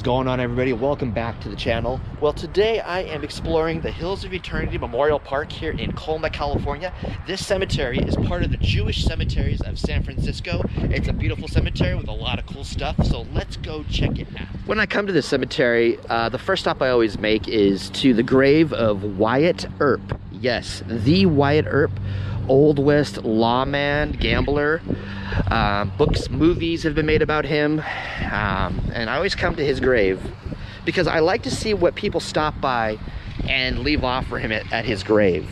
What's going on, everybody? Welcome back to the channel. Well, today I am exploring the Hills of Eternity Memorial Park here in Colma, California. This cemetery is part of the Jewish cemeteries of San Francisco. It's a beautiful cemetery with a lot of cool stuff, so let's go check it out. When I come to this cemetery, the first stop I always make is to the grave of Wyatt Earp. Yes, the Wyatt Earp, Old West lawman, gambler. Books, movies have been made about him, and I always come to his grave because I like to see what people stop by and leave off for him at his grave.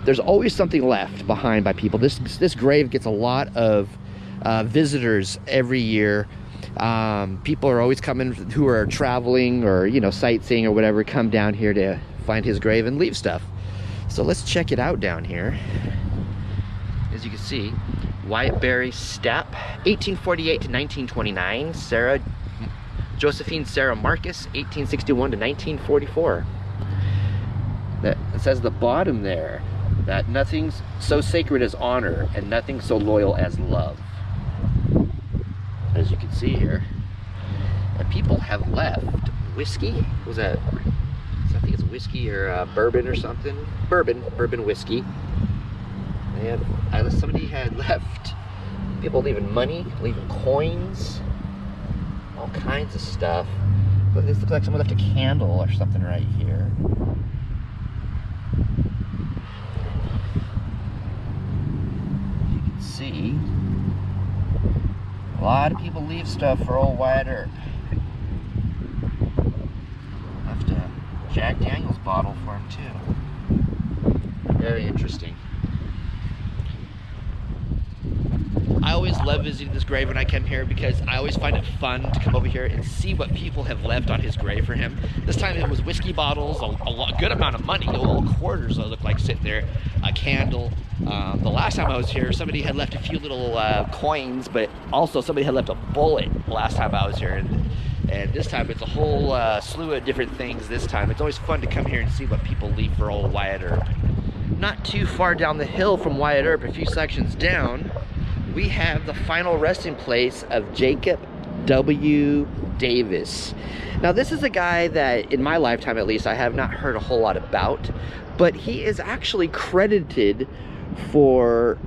There's always something left behind by people. This grave gets a lot of visitors every year. People are always coming who are traveling or, you know, sightseeing or whatever, come down here to find his grave and leave stuff. So let's check it out down here. As you can see, Wyatt Berry Stapp, 1848 to 1929. Josephine Sarah Marcus, 1861 to 1944. It says at the bottom there that nothing's so sacred as honor and nothing so loyal as love. As you can see here. And people have left whiskey. Was that? I think it's whiskey or bourbon or something. Bourbon whiskey. And somebody had left, people leaving money, leaving coins, all kinds of stuff. But this looks like someone left a candle or something right here. You can see a lot of people leave stuff for old Wyatt Earp. Left a Jack Daniels bottle for him too. Very interesting. I always love visiting this grave when I come here because I always find it fun to come over here and see what people have left on his grave for him. This time it was whiskey bottles, a good amount of money, little quarters that look like sitting there, a candle. The last time I was here, somebody had left a few little coins, but also somebody had left a bullet last time I was here. And this time it's a whole slew of different things this time. It's always fun to come here and see what people leave for old Wyatt Earp. Not too far down the hill from Wyatt Earp, a few sections down, we have the final resting place of Jacob W. Davis. Now, this is a guy that, in my lifetime at least, I have not heard a whole lot about, but he is actually credited for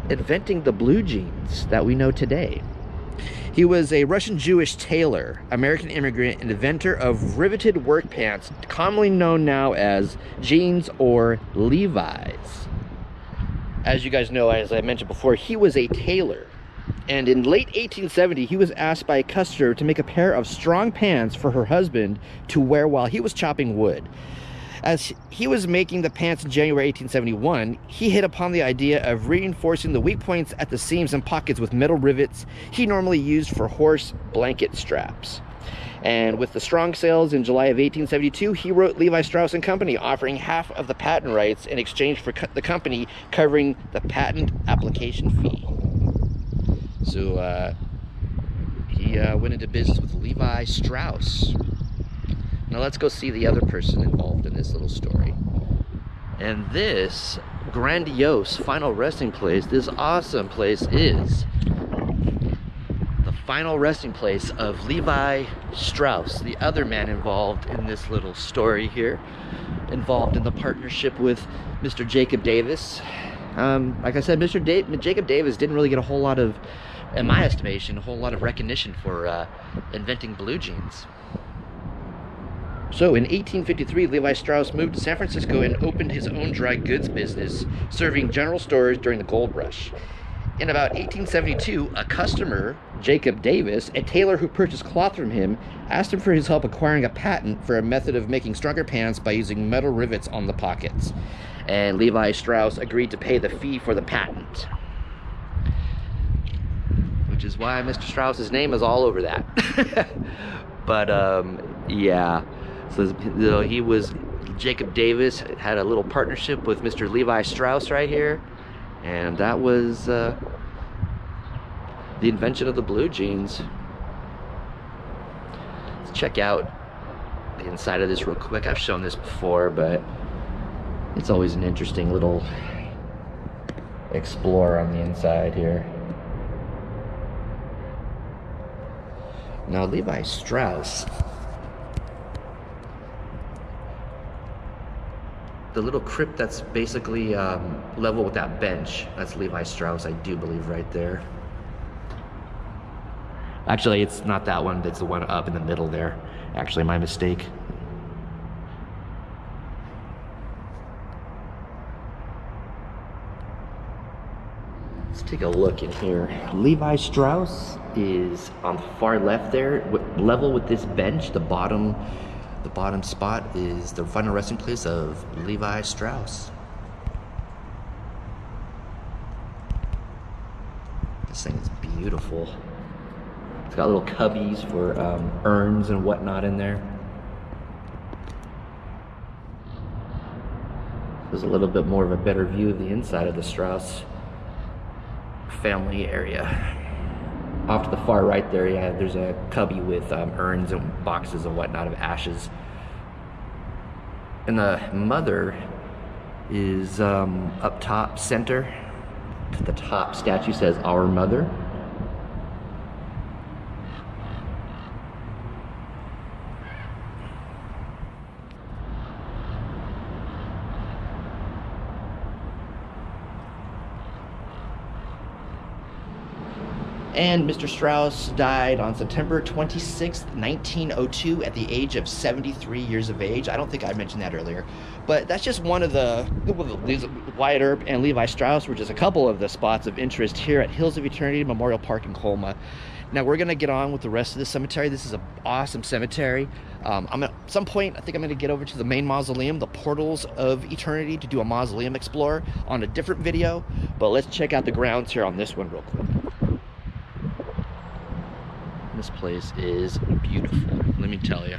inventing the blue jeans that we know today. He was a Russian Jewish tailor, American immigrant, and inventor of riveted work pants, commonly known now as jeans or Levi's. As you guys know, as I mentioned before, he was a tailor. And in late 1870, he was asked by a customer to make a pair of strong pants for her husband to wear while he was chopping wood. As he was making the pants in January 1871, he hit upon the idea of reinforcing the weak points at the seams and pockets with metal rivets he normally used for horse blanket straps. And with the strong sales in July of 1872, he wrote Levi Strauss & Company, offering half of the patent rights in exchange for the company covering the patent application fee. So he went into business with Levi Strauss. Now let's go see the other person involved in this little story. And this grandiose final resting place, this awesome place, is final resting place of Levi Strauss, the other man involved in this little story here, involved in the partnership with Mr. Jacob Davis. Like I said, Jacob Davis didn't really get a whole lot of, in my estimation, a whole lot of recognition for inventing blue jeans. So in 1853, Levi Strauss moved to San Francisco and opened his own dry goods business, serving general stores during the gold rush. In about 1872, a customer, Jacob Davis, a tailor who purchased cloth from him, asked him for his help acquiring a patent for a method of making stronger pants by using metal rivets on the pockets. And Levi Strauss agreed to pay the fee for the patent. Which is why Mr. Strauss's name is all over that. But, yeah. So he was, Jacob Davis had a little partnership with Mr. Levi Strauss right here. And that was the invention of the blue jeans. Let's check out the inside of this real quick. I've shown this before, but it's always an interesting little explore on the inside here. Now, Levi Strauss, the little crypt that's basically level with that bench, that's Levi Strauss, I do believe, right there. Actually, it's not that one, it's the one up in the middle there. Actually, my mistake. Let's take a look in here. Levi Strauss is on the far left there, level with this bench. The bottom spot is the final resting place of Levi Strauss. This thing is beautiful. It's got little cubbies for urns and whatnot in there. There's a little bit more of a better view of the inside of the Strauss family area. Off to the far right there, yeah, there's a cubby with urns and boxes and whatnot of ashes. And the mother is up top center. To the top statue says "Our Mother." And Mr. Strauss died on September 26th, 1902 at the age of 73 years of age. I don't think I mentioned that earlier, but that's just one of these. Wyatt Earp and Levi Strauss were just a couple of the spots of interest here at Hills of Eternity Memorial Park in Colma. Now we're gonna get on with the rest of the cemetery. This is an awesome cemetery. At some point, I think I'm gonna get over to the main mausoleum, the Portals of Eternity, to do a mausoleum explore on a different video, but let's check out the grounds here on this one real quick. This place is beautiful, let me tell you.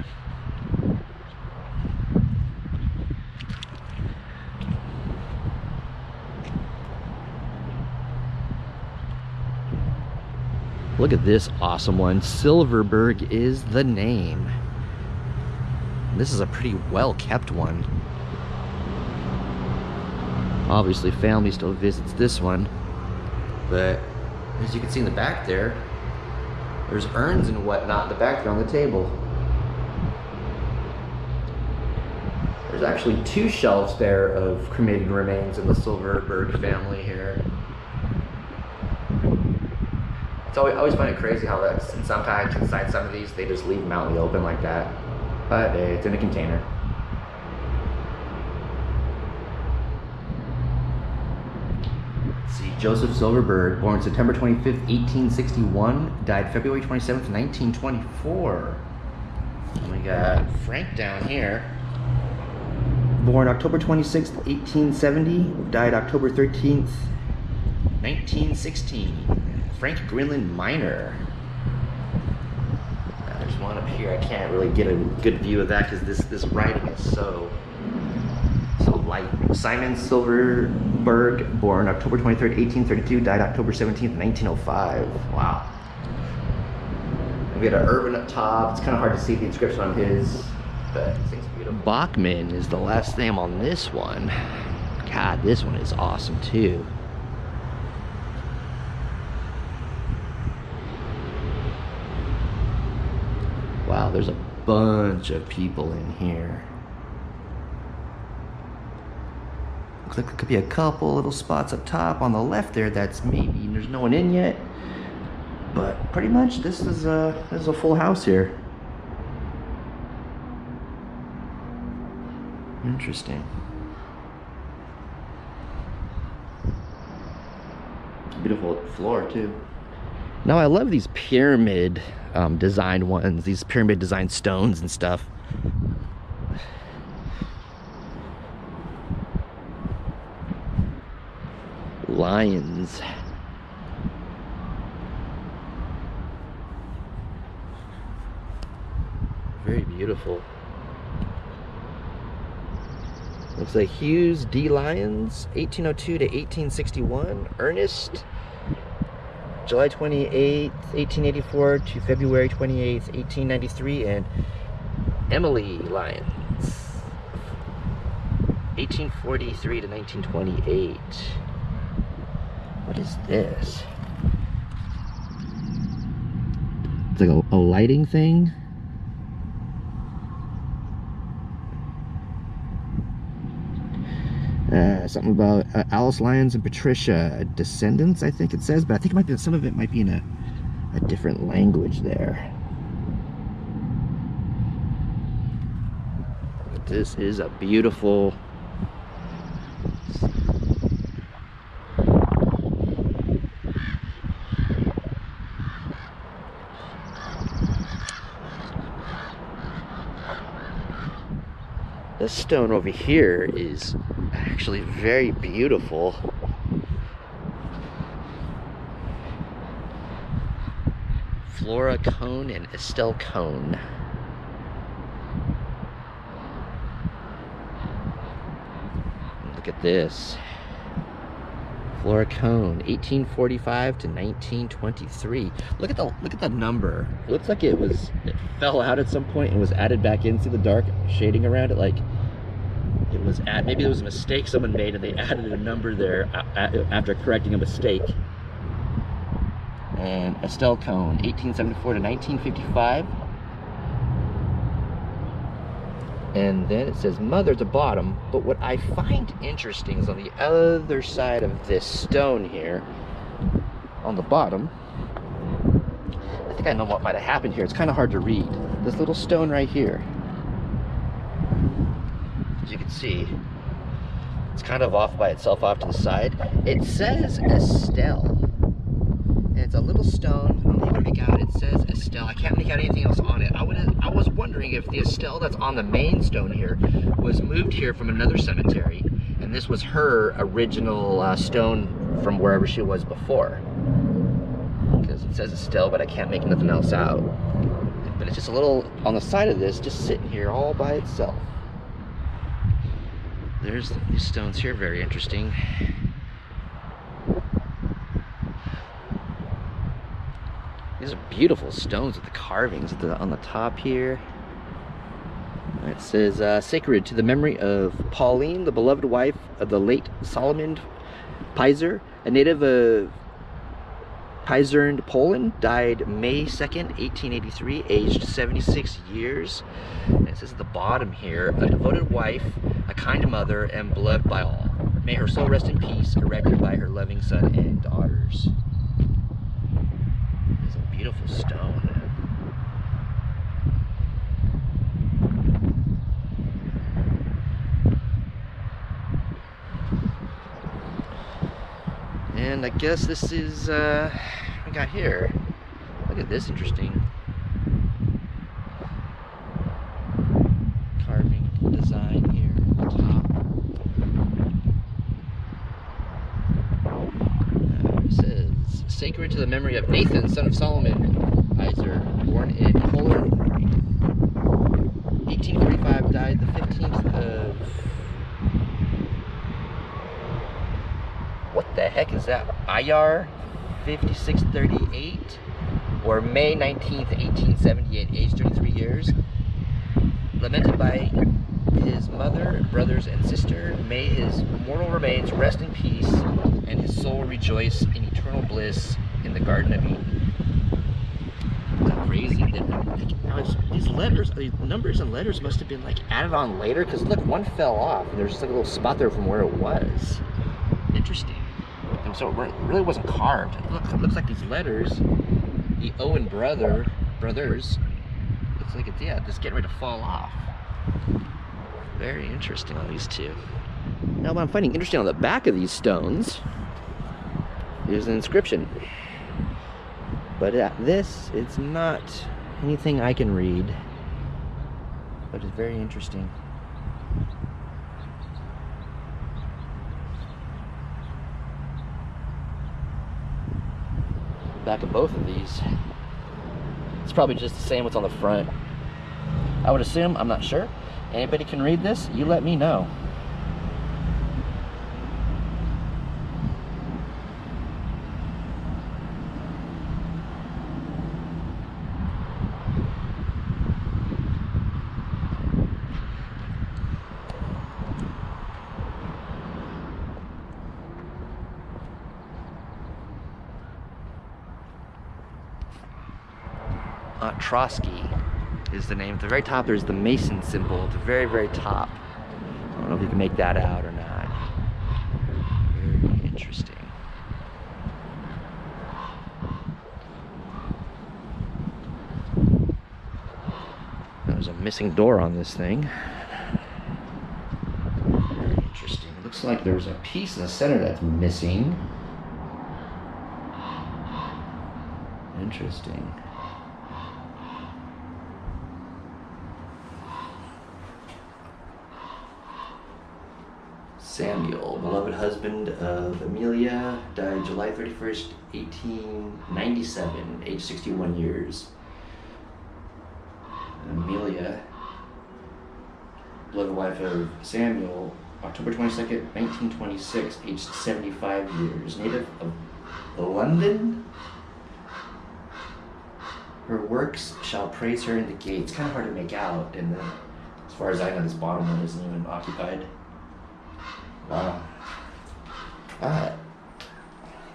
Look at this awesome one. Silverberg is the name. This is a pretty well kept one. Obviously family still visits this one, but as you can see in the back there, there's urns and whatnot in the back there on the table. There's actually 2 shelves there of cremated remains in the Silverberg family here. I always find it crazy how that sometimes inside some of these they just leave them out in the open like that. But it's in a container. Joseph Silverberg, born September 25th, 1861, died February 27th, 1924. And we got Frank down here. Born October 26th, 1870, died October 13th, 1916. Frank Greenland Minor. There's one up here. I can't really get a good view of that because this writing is so light. Simon Silverberg, born October 23rd, 1832, died October 17th, 1905. Wow. And we got an urban up top. It's kind of hard to see the inscription on his, but this thing's beautiful. Bachman is the last name on this one. God, this one is awesome too. Wow, there's a bunch of people in here. Looks like there could be a couple little spots up top on the left there that's maybe there's no one in yet, but pretty much this is a full house here. Interesting. Beautiful floor too. Now I love these pyramid designed ones, these pyramid designed stones and stuff. Lions. Very beautiful. Looks like Hughes D. Lyons, 1802 to 1861. Ernest, July 28th, 1884 to February 28th, 1893. And Emily Lyons, 1843 to 1928. What is this? It's like a lighting thing. Something about Alice Lyons and Patricia descendants, I think it says, but I think it might be, some of it might be in a different language there. This is a beautiful this stone over here is actually very beautiful. Flora Cone and Estelle Cone. Look at this. Flora Cone, 1845 to 1923. Look at the number. It looks like it fell out at some point and was added back in. See the dark shading around it? Like it was maybe it was a mistake someone made and they added a number there after correcting a mistake. And Estelle Cone, 1874 to 1955. And then it says mother at the bottom. But what I find interesting is on the other side of this stone here, on the bottom, I think I know what might have happened here. It's kind of hard to read. This little stone right here, as you can see, it's kind of off by itself off to the side. It says Estelle. And it's a little stone. I don't know if you can make out. It says Estelle. I can't make out anything else on it. I was wondering if the Estelle that's on the main stone here was moved here from another cemetery, and this was her original stone from wherever she was before. Because it says Estelle, but I can't make nothing else out. But it's just a little on the side of this, just sitting here all by itself. There's these stones here, very interesting. These are beautiful stones with the carvings on the top here. It says, sacred to the memory of Pauline, the beloved wife of the late Solomon Pizer, a native of Pizern, Poland, died May 2nd, 1883, aged 76 years. And it says at the bottom here, a devoted wife, a kind mother, and beloved by all. May her soul rest in peace, erected by her loving son and daughters. It's a beautiful stone. And I guess this is, we got here. Look at this interesting carving design here on top. It says, sacred to the memory of Nathan, son of Solomon Pizer, born in Poland, 1845, died the 15th of... What the heck is that? Iyar 5638, or May 19th, 1878, aged 33 years. Lamented by his mother, brothers, and sister, may his mortal remains rest in peace and his soul rejoice in eternal bliss in the Garden of Eden. That's crazy. These letters, these numbers and letters must have been like added on later, because look, one fell off and there's just like a little spot there from where it was. Interesting. And so it really wasn't carved. It looks like these letters, the Owen brothers, looks like it's, yeah, just getting ready to fall off. Very interesting on these two. Now what I'm finding interesting on the back of these stones is an inscription. But this, it's not anything I can read, but it's very interesting. Back of both of these, it's probably just the same what's on the front. I would assume, I'm not sure. Anybody can read this? You let me know. Trotsky is the name. At the very top, there's the Mason symbol at the very, very top. I don't know if you can make that out or not. Very interesting. There's a missing door on this thing. Very interesting. It looks like there's a piece in the center that's missing. Interesting. Samuel, beloved husband of Amelia, died July 31st, 1897, age 61 years. Amelia, beloved wife of Samuel, October 22nd, 1926, aged 75 years. Native of London. Her works shall praise her in the gates. Kind of hard to make out, and then, as far as I know, this bottom one isn't even occupied. Wow.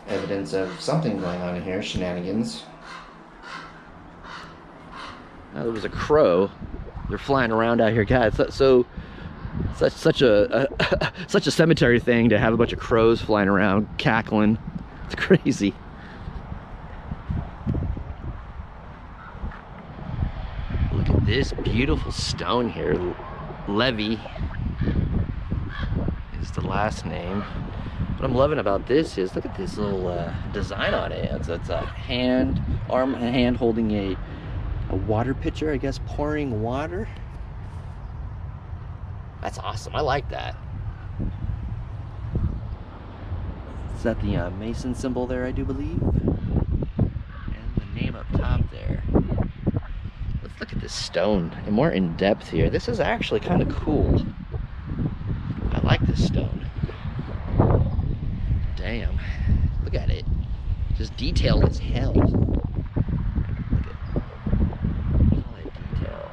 Evidence of something going on in here, shenanigans. There was a crow. They're flying around out here, guys. Such a cemetery thing to have a bunch of crows flying around, cackling. It's crazy. Look at this beautiful stone here. Levy is the last name. What I'm loving about this is, look at this little design on it. It's a hand holding a water pitcher, I guess, pouring water. That's awesome. I like that. Is that the Mason symbol there, I do believe? And the name up top there. Let's look at this stone and more in depth here. This is actually kind of cool. I like this stone. Damn. Look at it. Just detailed as hell. Look at all that detail.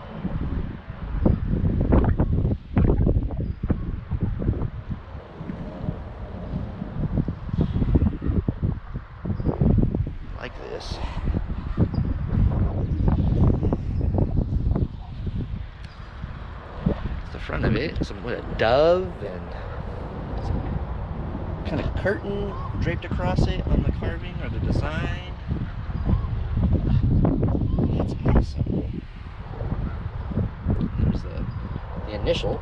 I like this. The front of it, with a dove and some kind of curtain draped across it on the carving or the design. That's awesome. There's the initial.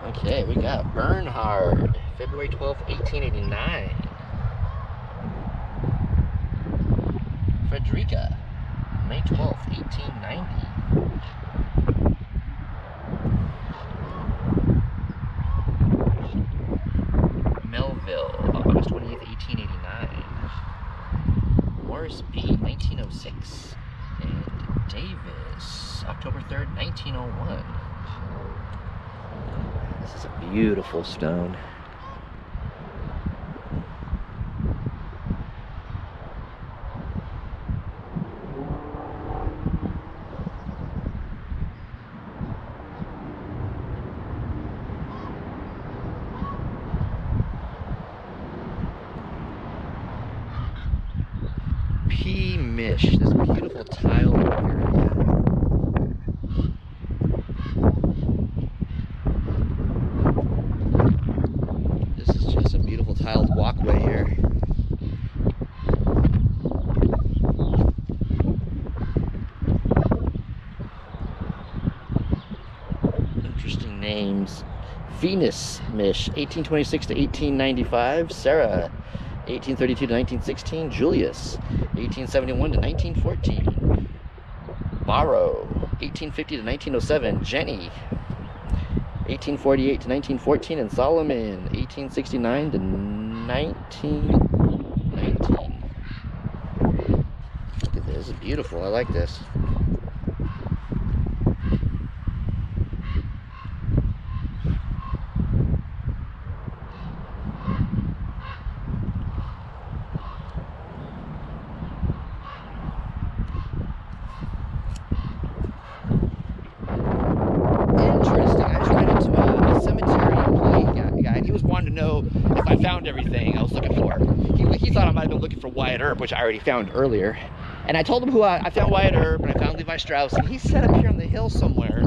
Okay, we got Bernhard, February 12th, 1889. Frederica, May 12th, 1890. Melville, August 28th, 1889. Morris B, 1906. And Davis, October 3rd, 1901. This is a beautiful stone. Mish, this beautiful tile area. This is just a beautiful tiled walkway here. Interesting names. Venus Mish, 1826 to 1895. Sarah, 1832 to 1916. Julius, 1871 to 1914. Barrow, 1850 to 1907. Jenny, 1848 to 1914. And Solomon, 1869 to 1919. Look at this. This is beautiful. I like this. If I found everything I was looking for. He thought I might have been looking for Wyatt Earp, which I already found earlier. And I told him who I found Wyatt Earp and I found Levi Strauss, and he's set up here on the hill somewhere.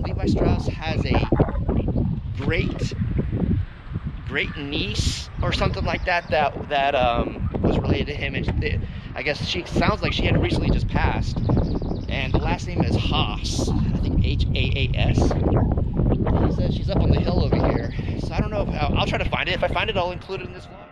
Levi Strauss has a great niece or something like that was related to him, and I guess she sounds like she had recently just passed, and the last name is Haas, I think Haas. He says she's up on the hill over here, so I don't know if I'll try to find it. If I find it, I'll include it in this vlog.